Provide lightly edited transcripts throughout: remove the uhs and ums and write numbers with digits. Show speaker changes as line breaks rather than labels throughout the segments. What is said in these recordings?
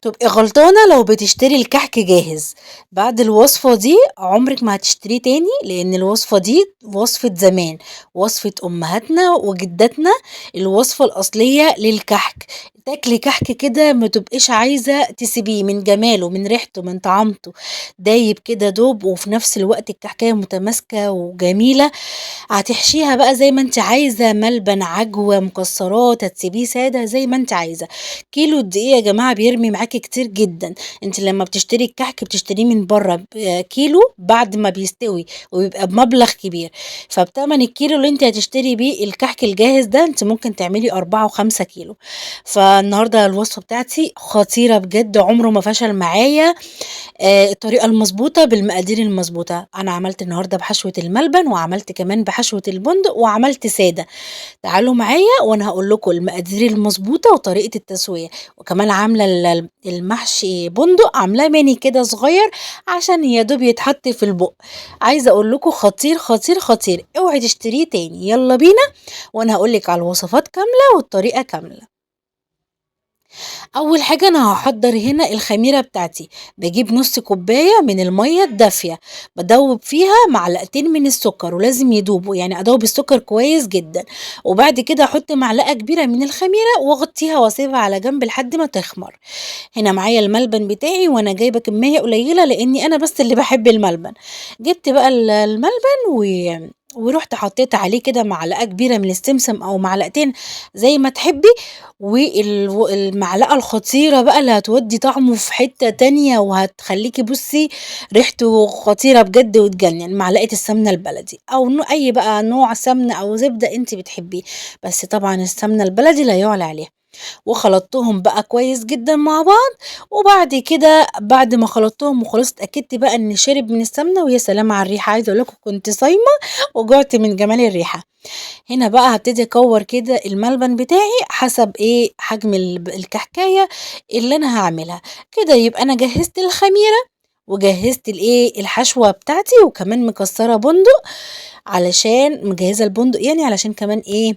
تبقي غلطانة لو بتشتري الكحك جاهز. بعد الوصفة دي عمرك ما هتشتريه تاني، لأن الوصفة دي وصفة زمان، وصفة أمهاتنا وجداتنا، الوصفة الأصلية للكحك. تاكلي كحك كده ما تبقيش عايزة تسيبيه من جماله، من ريحته، من طعامته، دايب كده دوب، وفي نفس الوقت الكحكاية متماسكة وجميلة. هتحشيها بقى زي ما انت عايزة، ملبن، عجوة، مكسرات، هتسيبيه سادة زي ما انت عايزة. كيلو الدقيق يا جماعة بيرمي معاكي كتير جدا. انت لما بتشتري الكحك بتشتريه من بره كيلو بعد ما بيستوي، وبيبقى بمبلغ كبير. فبتمن الكيلو اللي انت هتشتري بيه الكحك الجاهز ده انت ممكن تعملي 4 و5 كيلو. فالنهاردة الوصفة بتاعتي خطيرة بجد، عمره ما فشل معايا. الطريقة المظبوطة بالمقادير المظبوطة. أنا عملت النهاردة بحشوة الملبن، وعملت كمان بحشوة البندق، وعملت سادة. تعالوا معايا وأنا هقول لكم المقادير المظبوطة وطريقة التسوية. وكمان عاملة المحشي بندق، عاملاه ميني كده صغير عشان يا دوب يتحط في البق. عايزة أقول لكم خطير خطير خطير، اوعي تشتريه تاني. يلا بينا وأنا هقولك على الوصفات كاملة والطريقة كاملة. اول حاجه انا هحضر هنا الخميره بتاعتي. بجيب نص كوبايه من الميه الدافيه، بدوب فيها معلقتين من السكر، ولازم يدوبوا، يعني ادوب السكر كويس جدا. وبعد كده احط معلقه كبيره من الخميره واغطيها واسيبها على جنب لحد ما تخمر. هنا معايا الملبن بتاعي، وانا جايبه كميه قليله لاني انا بس اللي بحب الملبن. جبت بقى الملبن ورحت حطيت عليه كده معلقه كبيره من السمسم او معلقتين زي ما تحبي. والمعلقة الخطيرة بقى اللي هتودي طعمه في حتة تانية وهتخليكي بصي ريحته خطيرة بجد وتجنن، معلقة السمنة البلدي أو أي بقى نوع سمنة أو زبدة انت بتحبيه. بس طبعا السمنة البلدي لا يعلى عليها. وخلطتهم بقى كويس جدا مع بعض. وبعد كده بعد ما خلطتهم وخلاص اتأكدت بقى ان شرب من السمنة، ويا سلام على الريحة، عايزة اقول لكم كنت صايمة وجعت من جمال الريحة. هنا بقى هبتدي اكور كده الملبن بتاعي حسب ايه حجم الكحكاية اللي انا هعملها. كده يبقى انا جهزت الخميرة، وجهزت الايه الحشوة بتاعتي، وكمان مكسرة بندق علشان مجهزة البندق، يعني علشان كمان ايه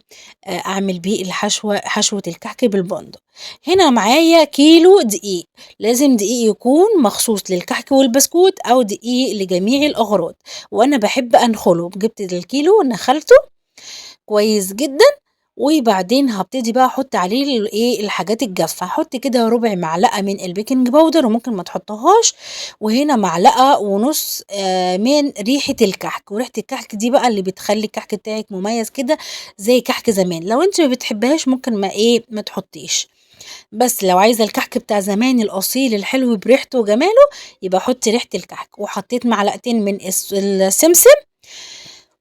اعمل بيه الحشوة، حشوة الكحك بالبندق. هنا معايا كيلو دقيق. لازم دقيق يكون مخصوص للكحك والبسكوت او دقيق لجميع الاغراض. وانا بحب انخله، جبت الكيلو نخلته كويس جدًا. وبعدين هابتدي بقى أحط عليه الحاجات الجافة، هاحط كده ربع معلقة من البيكنج باودر وممكن ما تحطّهاش، وهنا معلقة ونُص من ريحة الكحك. وريحة الكحك دي بقى اللي بتخلّي الكحك بتاعِك مميز كده زي كحك زمان. لو أنتِ ما بتحبيهاش ممكن ما تحطّيش. بس لو عايزة الكحك بتاع زمان الأصيل الحلو بريحته وجماله، يبقى حُطّي ريحة الكحك. وحطيت معلقتين من السمسم،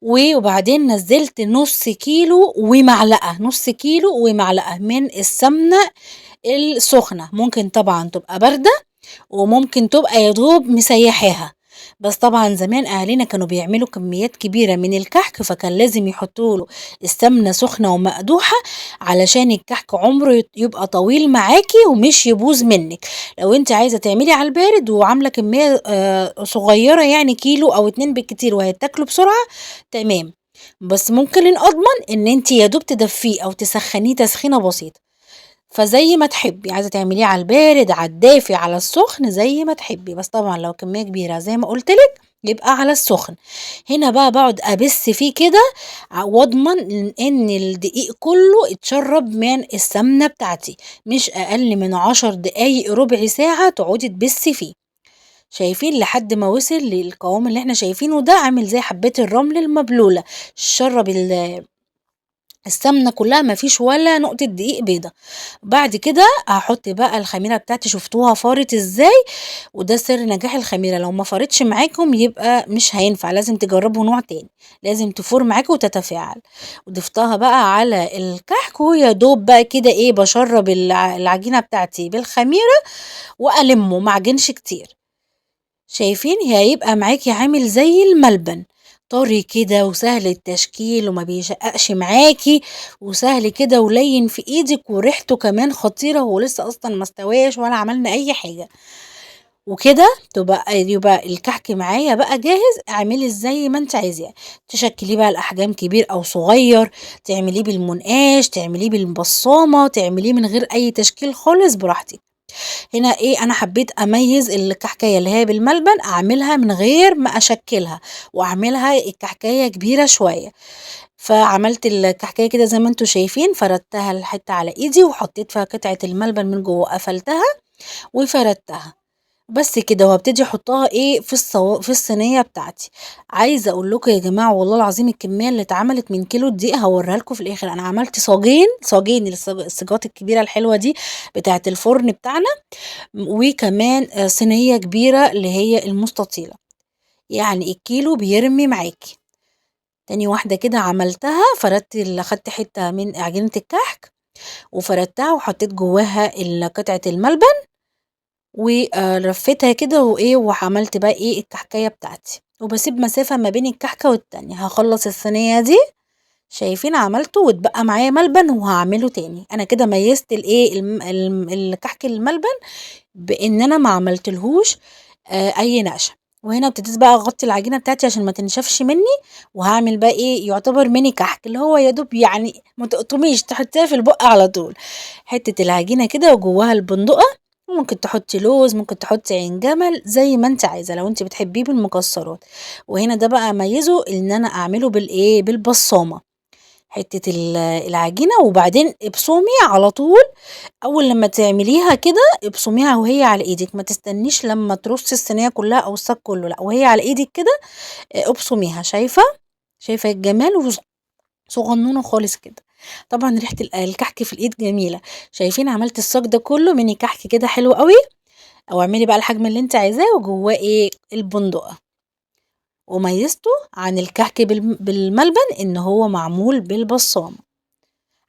وبعدين نزّلت نُص كيلو ومعلقة من السمنة السخنة، ممكن طبعًا تبقى باردة، وممكن تبقى يا دوب مسيّحاها. بس طبعًا زمان أهالينا كانوا بيعملوا كميات كبيرة من الكحك، فكان لازم يحطّوا له السمنة سخنة ومقدوحة علشان الكحك عمره يبقى طويل معاكِ ومش يبوظ منِّك. لو أنتِ عايزة تعملي على البارد وعاملة كمية صغيّرة، يعني كيلو أو 2 بالكتير وهيتاكلوا بسرعة، تمام. بس ممكن الأضمن إن أنتِ يا دوب تدفّيه أو تسخّنيه تسخينة بسيطة. فزي ما تحبي، عايزة تعمليه على البارد، على الدافي، على السخن، زي ما تحبي. بس طبعًا لو كمية كبيرة زي ما قُلت لِك يبقى على السخن. هنا بقى باقعد أبِث فيه كده وأضمن إن الدقيق كلّه اتشرّب من السمنة بتاعتي، مش أقل من 10 دقايق، ربع ساعة تقعدي تبِثي فيه. شايفين لحد ما وصل للقوام اللي إحنا شايفينه ده، عامل زي حبّات الرمل المبلولة، شرّب السمنة كلّها، ما فيش ولا نقطة دقيق بيضة. بعد كده هاحط بقى الخميرة بتاعتي، شُفتوها فارت إزاي؟ وده سر نجاح الخميرة. لو ما فارتش معاكم يبقى مش هينفع، لازم تجربوا نوع تاني، لازم تفور معاكم وتتفاعل. وضفتها بقى على الكحك، ويا دوب بقى كده إيه باشرّب العجينة بتاعتي بالخميرة وألمّه، ما اعجنش كتير. شايفين هيبقى معاكِ عامل زي الملبن، طري كده وسهل التشكيل وما بيشققش معاكِ، وسهل كده ولين في إيدِك، وريحته كمان خطيرة، هو لسه أصلًا ما استواش ولا عملنا أي حاجة. وكده يبقى الكحك معايا بقى جاهز. اعملي زي ما أنتِ عايزاه، تشكليه بقى لأحجام كبير أو صغير، تعمليه بالمنقاش، تعمليه بالبصامة، تعمليه من غير أي تشكيل خالص براحتك. هنا إيه، أنا حبيت أميّز الكحكاية اللي هي بالملبن أعملها من غير ما أشكّلها، وأعملها الكحكاية كبيرة شوية، فعملت الكحكاية كده زي ما أنتم شايفين، فردتها الحتّة على إيدي وحطيت فيها قطعة الملبن من جوّه، قفلتها وفردتها. بس كده، وهابتدي أحطها إيه في الصينية بتاعتي. عايزة أقول لكم يا جماعة والله العظيم الكمية اللي اتعملت من كيلو دقيق هاوريها لكم في الآخر. أنا عملت صاجين الصاجات الكبيرة الحلوة دي بتاعة الفرن بتاعنا، وكمان صينية كبيرة اللي هي المستطيلة، يعني الكيلو بيرمي معاكِ. تاني واحدة كده عملتها، أخدت حتة من عجينة الكحك وفردتها وحطيت جواها قطعة الملبن ولفيتها كده وإيه، وعملت بقى إيه الكحكاية بتاعتي، وباسيب مسافة ما بين الكحكة والتانية. هاخلّص الصينية دي، شايفين عملته واتبقى معايا ملبن وهاعمله تاني. أنا كده ميزت الإيه الكحك الملبن بإن أنا ما عملتلهوش أي نقشة. وهنا ابتديت بقى أغطي العجينة بتاعتي عشان ما تنشفش مني، وهاعمل بقى إيه يعتبر ميني كحك، اللي هو يا دوب يعني ما تقطميش تحطيها في البُق على طول. حتة العجينة كده وجواها البندقة، وممكن تحطي لوز، ممكن تحطي عين جمل زي ما أنتِ عايزة لو أنتِ بتحبيه بالمكسرات. وهنا ده بقى أميزه إن أنا أعمله بالإيه بالبصامة، حتة العجينة وبعدين ابصمي على طول. أول لمّا تعمليها كده ابصميها وهي على إيدِك، ما تستنيش لمّا ترصي الصينية كلها أو الصاج كله، لأ وهي على إيدِك كده ابصميها. شايفة الجمال صغنونة خالص كده. طبعًا ريحة الكحك في الإيد جميلة. شايفين عملت الصاج ده كله ميني كحك كده حلو أوي، أو اعملي بقى الحجم اللي أنتِ عايزاه وجواه إيه البندقة. وميزته عن الكحك بالملبن إن هو معمول بالبصامة،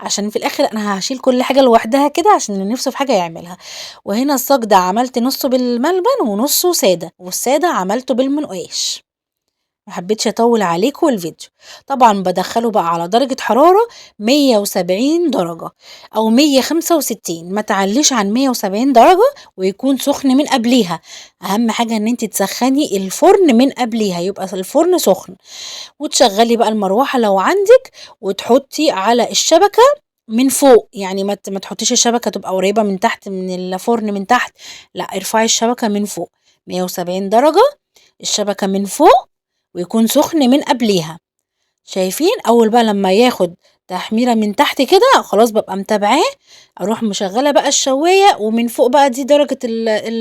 عشان في الآخر أنا هاشيل كل حاجة لوحدها كده عشان اللي نفسه في حاجة يعملها. وهنا الصاج ده عملت نصه بالملبن ونصه سادة، والسادة عملته بالمنقاش. ما حبيتش أطول عليكم الفيديو. طبعا بدخله بقى على درجة حرارة 170 درجة أو 165، ما تعليش عن 170 درجة، ويكون سخن من قبليها. أهم حاجة إن انت تسخني الفرن من قبليها، يبقى الفرن سخن. وتشغلي بقى المروحة لو عندك، وتحطي على الشبكة من فوق، يعني ما تحطيش الشبكة تبقى قريبة من تحت من الفرن من تحت، لا ارفعي الشبكة من فوق 170 درجة، الشبكة من فوق، ويكون سخن من قبليها. شايفين أول بقى لما ياخد تحميرة من تحت كده خلاص ببقى متابعاه، اروح مشغلة بقى الشواية، ومن فوق بقى دي درجة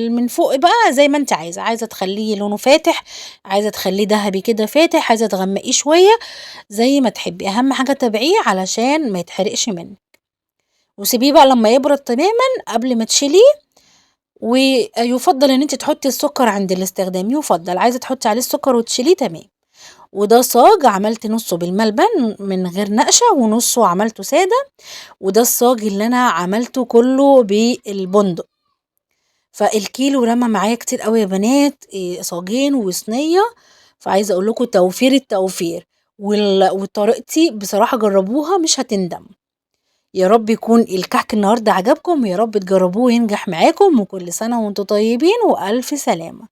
من فوق بقى زي ما انت عايزة تخليه لونه فاتح، عايزة تخليه ذهبي كده فاتح، عايزة تغمقيه شوية زي ما تحبي. اهم حاجة تابعيه علشان ما يتحرقش منك، وسيبيه بقى لما يبرد تماما قبل ما تشيليه. ويفضل ان انت تحطي السكر عند الاستخدام، يفضل عايزة تحطي عليه السكر وتشيليه تمام. وده صاج عملت نصه بالملبن من غير نقشة ونصه عملته سادة، وده الصاج اللي انا عملته كله بالبندق. فالكيلو رمى معايا كتير قوي يا بنات، صاجين وصينية. فعايزة اقول لكم توفير التوفير، وطريقتي بصراحة جربوها مش هتندموا. يا رب يكون الكحك النهاردة عجبكم، ويا رب تجربوه وينجح معاكم، وكل سنة وانتم طيبين وألف سلامة.